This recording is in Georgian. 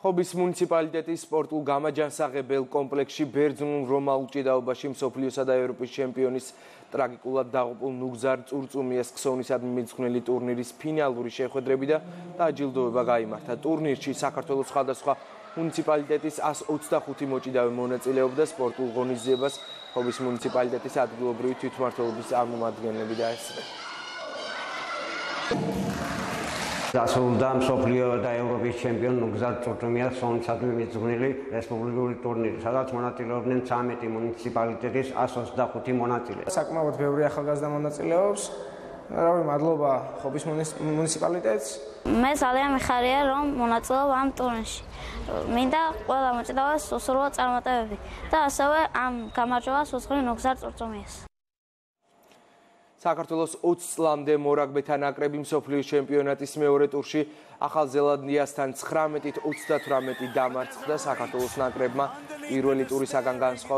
ხობის მუნიციპალიტეტის სპორტულ გამაჯანსაღებელ კომპლექსში ბერძნულ რომაულ ჭიდაობაში მსოფლიოსა და ევროპის ჩემპიონის ტრაგიკულად დაღუპულ ნუგზარ წურწუმიას ქსოვნისადმი მიძღვნილი ტურნირის ფინალური შეხვედრები და დაჯილდოება გაიმართა. ტურნირში საქართველოს სხვადასხვა მუნიციპალიტეტის 125 მოჭიდავე მონაწილეობდა. სპორტულ ღონისძიებას ხობის მუნიციპალიტეტის ადგილობრივი თვითმმართველობის წარმომადგენლები დაესწრნენ. დასრულდა მსოფლიო და ევროპის ჩემპიონ ნუგზარ წურწუმიას ქსოვნისადმი მიძღვნილი რესპუბლიკური ტურნირი, სადაც მონაწილეობდნენ 13 მუნიციპალიტეტის 125 მონაწილე. საკმაოდ ბევრი ახალგაზრდა მონაწილეობს. მადლობა ხობის მუნიციპალიტეტს. მე ძალიან მიხარია, რომ მონაწილეობ ამ ტურნირში. მინდა ყველა მოჭიდავეს უსურვო წარმატებები და ასევე ამ გამარჯვებას უსხრი ნუგზარ წურწუმიას. საქართველოს 20 წლამდე მორაგბეთა ნაკრები მსოფლიოს ჩემპიონატის მეორე ტურში ახალ ზელანდიასთან 19-38 დამარცხდა. საქართველოს ნაკრებმა პირველი ტურისაგან განსხვავებით